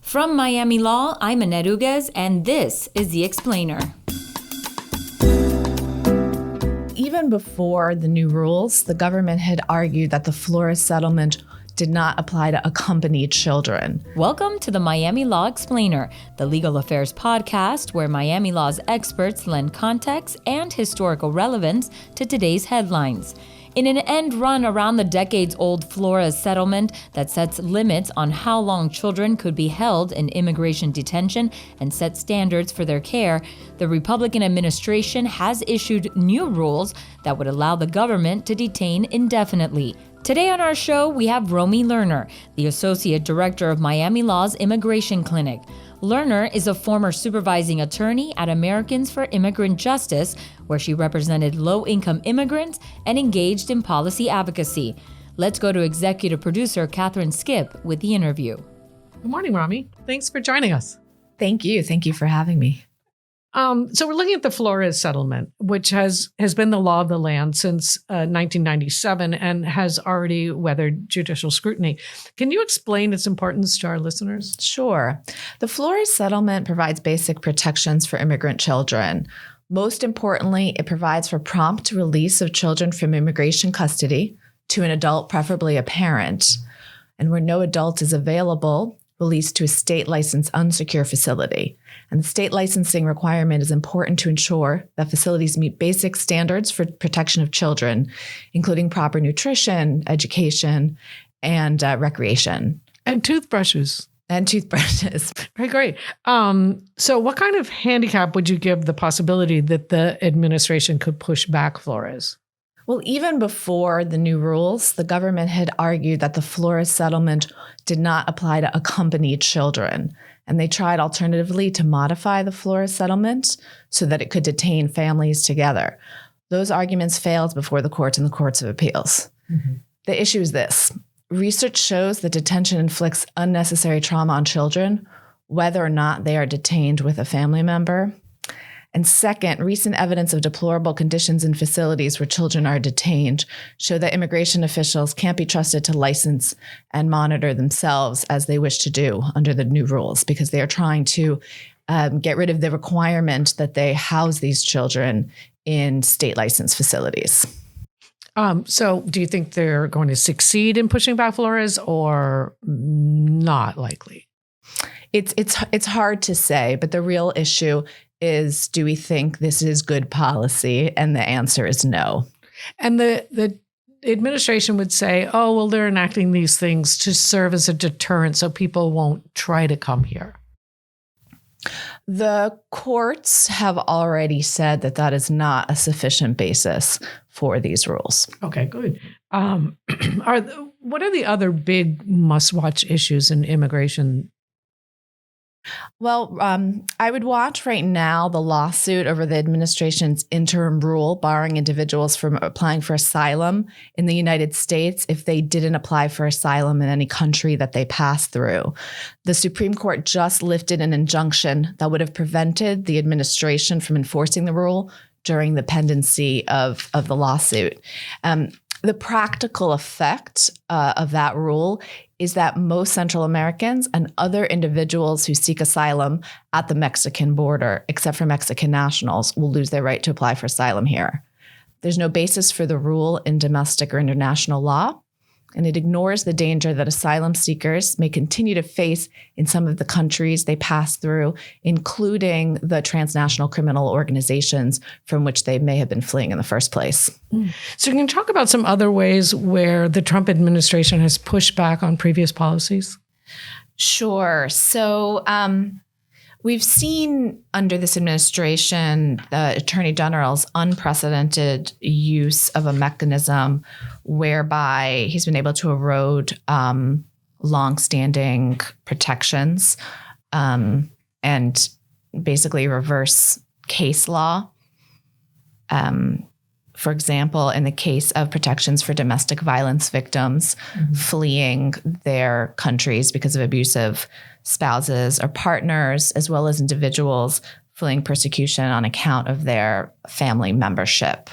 From Miami Law, I'm Annette Uguez, and this is The Explainer. Even before the new rules, the government had argued that the Flores Settlement did not apply to accompanied children. Welcome to the Miami Law Explainer, the legal affairs podcast where Miami Law's experts lend context and historical relevance to today's headlines. In an end run around the decades-old Flores Settlement that sets limits on how long children could be held in immigration detention and set standards for their care, the Republican administration has issued new rules that would allow the government to detain indefinitely. Today on our show, we have Romy Lehner, the Associate Director of Miami Law's Immigration Clinic. Lehner is a former supervising attorney at Americans for Immigrant Justice, where she represented low-income immigrants and engaged in policy advocacy. Let's go to executive producer Catherine Skip with the interview. Good morning, Romy. Thanks for joining us. Thank you. Thank you for having me. So we're looking at the Flores Settlement, which has been the law of the land since 1997 and has already weathered judicial scrutiny. Can you explain its importance to our listeners? Sure. The Flores Settlement provides basic protections for immigrant children. Most importantly, it provides for prompt release of children from immigration custody to an adult, preferably a parent. And where no adult is available, released to a state-licensed unsecure facility. And the state licensing requirement is important to ensure that facilities meet basic standards for protection of children, including proper nutrition, education, and recreation. And toothbrushes. Very great. So what kind of handicap would you give the possibility that the administration could push back Flores? Well, even before the new rules, the government had argued that the Flores Settlement did not apply to accompanied children. And they tried alternatively to modify the Flores Settlement so that it could detain families together. Those arguments failed before the courts and the courts of appeals. Mm-hmm. The issue is this. Research shows that detention inflicts unnecessary trauma on children, whether or not they are detained with a family member. And second, recent evidence of deplorable conditions in facilities where children are detained show that immigration officials can't be trusted to license and monitor themselves as they wish to do under the new rules, because they are trying to get rid of the requirement that they house these children in state licensed facilities. So do you think they're going to succeed in pushing back Flores or not likely? It's hard to say, but the real issue is, do we think this is good policy? And the answer is no. And the administration would say, oh, well, they're enacting these things to serve as a deterrent so people won't try to come here. The courts have already said that that is not a sufficient basis for these rules. Okay, good. What are the other big must-watch issues in immigration? Well, I would watch right now the lawsuit over the administration's interim rule barring individuals from applying for asylum in the United States if they didn't apply for asylum in any country that they pass through. The Supreme Court just lifted an injunction that would have prevented the administration from enforcing the rule during the pendency of the lawsuit. The practical effect of that rule is that most Central Americans and other individuals who seek asylum at the Mexican border, except for Mexican nationals, will lose their right to apply for asylum here. There's no basis for the rule in domestic or international law, and it ignores the danger that asylum seekers may continue to face in some of the countries they pass through, including the transnational criminal organizations from which they may have been fleeing in the first place. So can you talk about some other ways where the Trump administration has pushed back on previous policies? Sure. So we've seen under this administration, the Attorney General's unprecedented use of a mechanism whereby he's been able to erode longstanding protections and basically reverse case law. For example, in the case of protections for domestic violence victims fleeing their countries because of abusive spouses or partners, as well as individuals fleeing persecution on account of their family membership.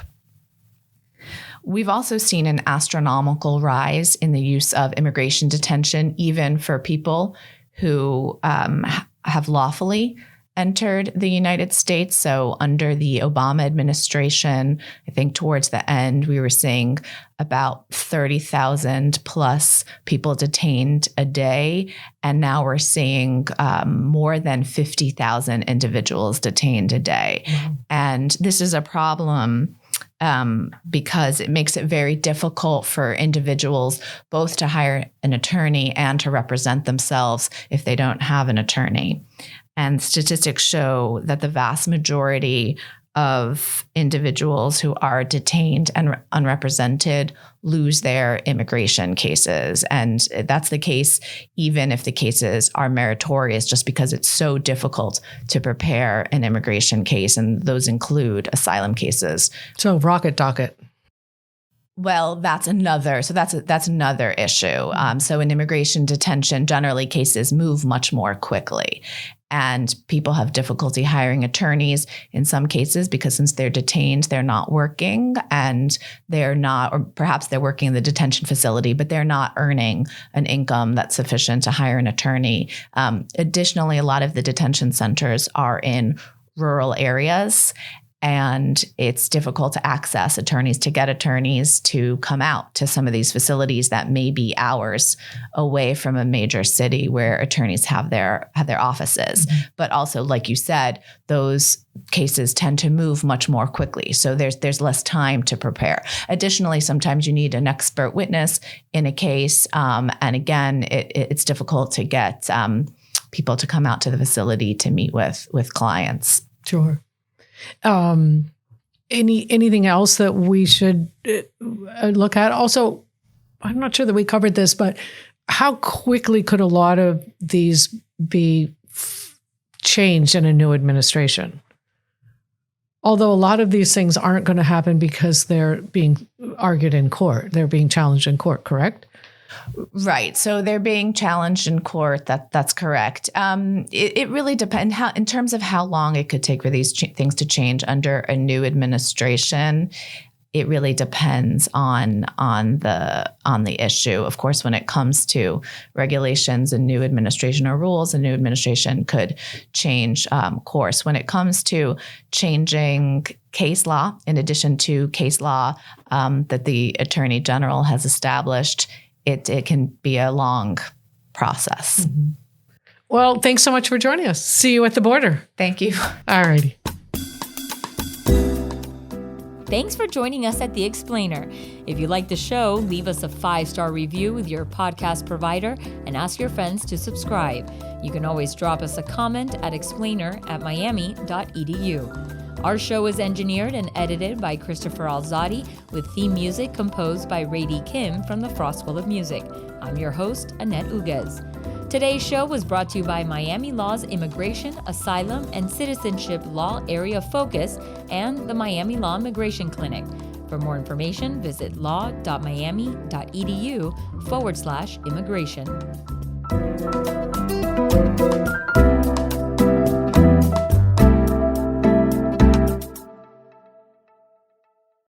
We've also seen an astronomical rise in the use of immigration detention, even for people who have lawfully entered the United States. So under the Obama administration, I think towards the end, we were seeing about 30,000 plus people detained a day. And now we're seeing more than 50,000 individuals detained a day. Mm-hmm. And this is a problem because it makes it very difficult for individuals both to hire an attorney and to represent themselves if they don't have an attorney. And statistics show that the vast majority of individuals who are detained and unrepresented lose their immigration cases. And that's the case even if the cases are meritorious, just because it's so difficult to prepare an immigration case. And those include asylum cases. So rocket docket. Well, that's another issue. So in immigration detention, generally cases move much more quickly. And people have difficulty hiring attorneys in some cases because since they're detained, they're not working and or perhaps they're working in the detention facility, but they're not earning an income that's sufficient to hire an attorney. Additionally, a lot of the detention centers are in rural areas. And it's difficult to access attorneys, to get attorneys to come out to some of these facilities that may be hours away from a major city where attorneys have their offices. Mm-hmm. But also, like you said, those cases tend to move much more quickly. So there's less time to prepare. Additionally, sometimes you need an expert witness in a case. And again, it's difficult to get people to come out to the facility to meet with clients. Sure. Anything else that we should look at? Also, I'm not sure that we covered this, but how quickly could a lot of these be changed in a new administration? Although a lot of these things aren't going to happen because they're being argued in court. They're being challenged in court, correct? Right. So they're being challenged in court. That's correct. It really depends in terms of how long it could take for these things to change under a new administration. It really depends on the issue. Of course, when it comes to regulations and new administration or rules, a new administration could change course. When it comes to changing case law, in addition to case law that the Attorney General has established, it can be a long process. Mm-hmm. Well, thanks so much for joining us. See you at the border. Thank you. All righty. Thanks for joining us at The Explainer. If you like the show, leave us a 5-star review with your podcast provider and ask your friends to subscribe. You can always drop us a comment at explainer@miami.edu. Our show is engineered and edited by Christopher Alzadi with theme music composed by Ray Kim from the Frost School of Music. I'm your host, Annette Uguez. Today's show was brought to you by Miami Law's Immigration, Asylum, and Citizenship Law Area Focus and the Miami Law Immigration Clinic. For more information, visit law.miami.edu/immigration.